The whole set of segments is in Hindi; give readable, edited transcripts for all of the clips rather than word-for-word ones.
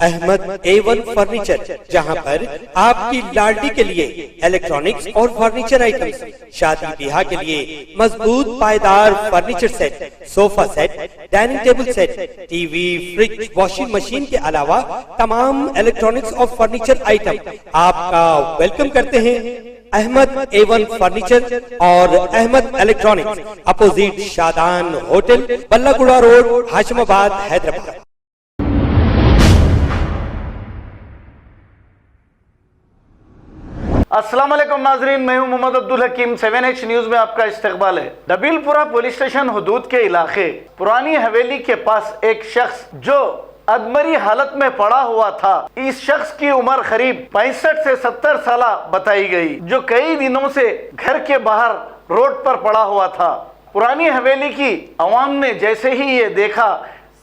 अहमद A1 फर्नीचर, जहां पर आपकी लाडली के लिए इलेक्ट्रॉनिक्स और फर्नीचर आइटम्स, शादी ब्याह के लिए मजबूत पायदार furniture set, sofa set, dining table set, TV, fridge, washing machine के अलावा तमाम इलेक्ट्रॉनिक्स और फर्नीचर आइटम आपका वेलकम करते हैं। अहमद A1 फर्नीचर और Ahmed electronics, opposite Shadan hotel, Ballaguda road, Hashimabad, Hyderabad. अस्सलाम वालेकुम नाजरीन, मैं हूं मोहम्मद अब्दुल हकीम। 7H न्यूज में आपका इस्तकबाल है। डबीलपुरा पुलिस स्टेशन हुदूद के इलाके पुरानी हवेली के पास एक शख्स जो अधमरी हालत में पड़ा हुआ था, इस शख्स की उम्र करीब 65 से 70 साल बताई गई, जो कई दिनों से घर के बाहर रोड पर पड़ा हुआ था। पुरानी हवेली की अवाम ने जैसे ही ये देखा,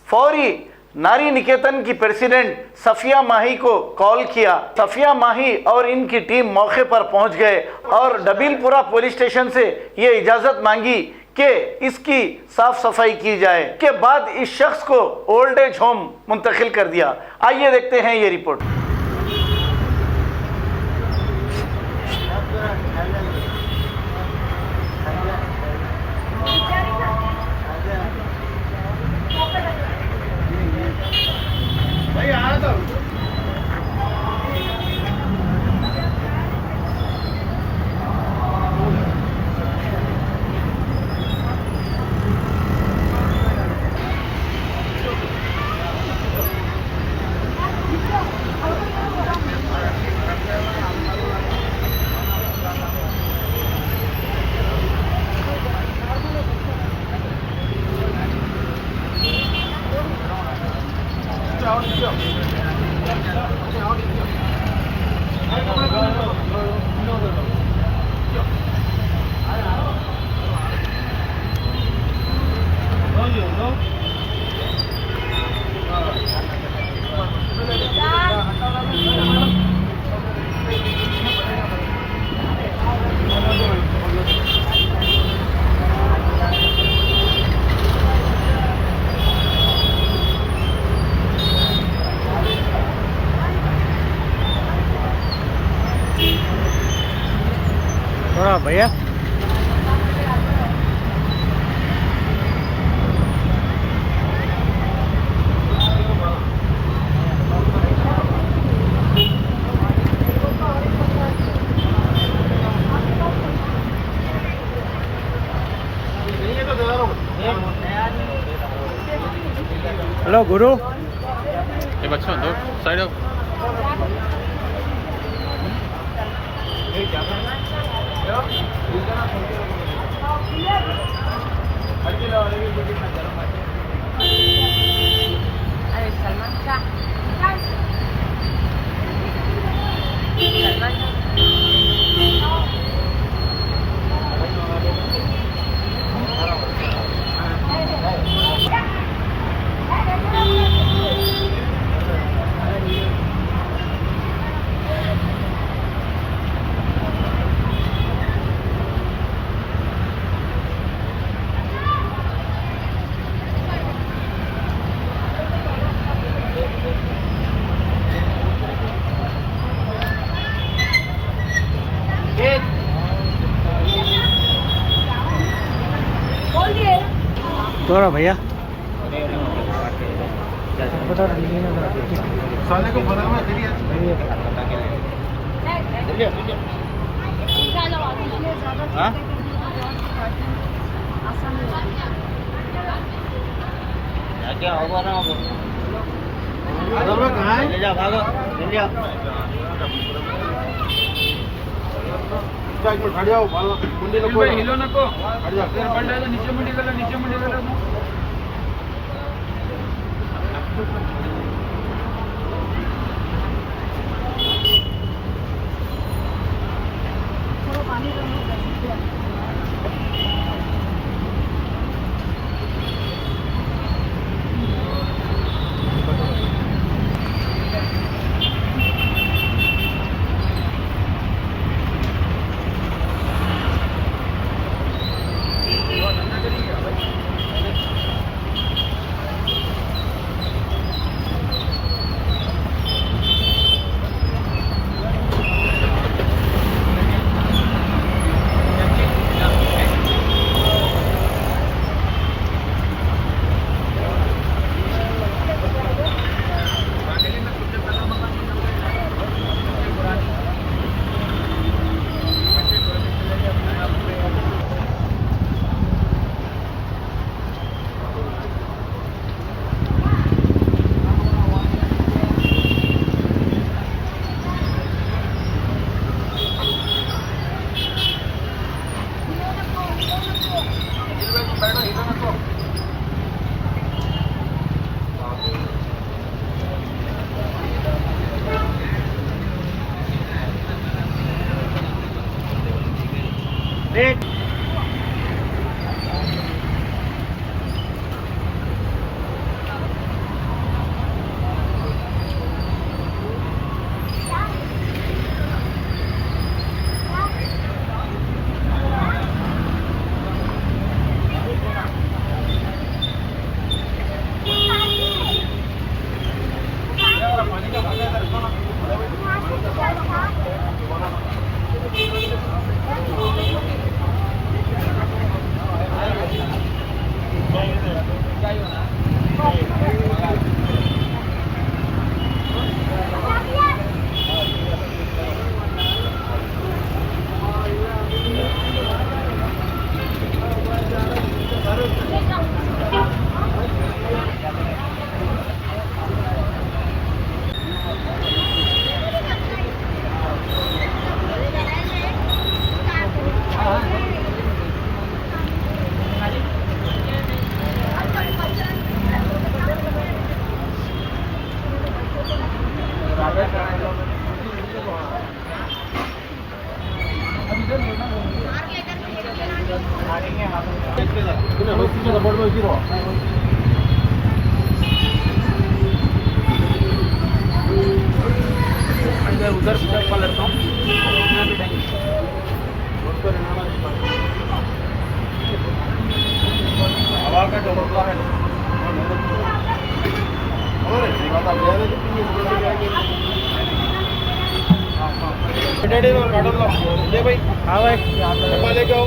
फौरी नारी निकेतन की प्रेसिडेंट सफिया माही को कॉल किया। सफिया माही और इनकी टीम मौके पर पहुंच गए और डबीलपुरा पुलिस स्टेशन से ये इजाजत मांगी कि इसकी साफ सफाई की जाए। के बाद इस शख्स को ओल्ड एज होम मुंतकिल कर दिया। आइए देखते हैं ये रिपोर्ट। थोड़ा भैया हेलो गुरु, ये बच्चों दो साइड ऑफ थोड़ा भैया साले को बदल में हाँ क्या होगा ना कहाँ है? ले जा भागो, ले जा। खड़ जाओ, मुंडी नको, हिलो नको, खड़ जा। नीचे मुंडी कर लो, नीचे मुंडी कर लो। एक उधर लड़ता हूँ हवा का डोबा है भाई हाँ भाई लेके आओ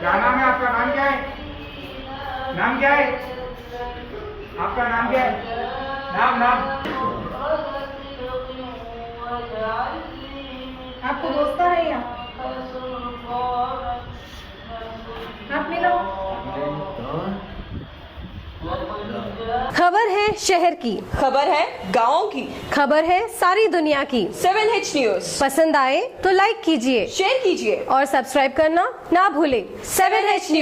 क्या नाम है आपका नाम क्या है नाम क्या है आपका नाम क्या है नाम नाम आपको दोस्त है यहाँ आप मिलो। खबर है शहर की, खबर है गाँव की, खबर है सारी दुनिया की। 7H न्यूज पसंद आए तो लाइक कीजिए, शेयर कीजिए और सब्सक्राइब करना ना भूले। 7H news.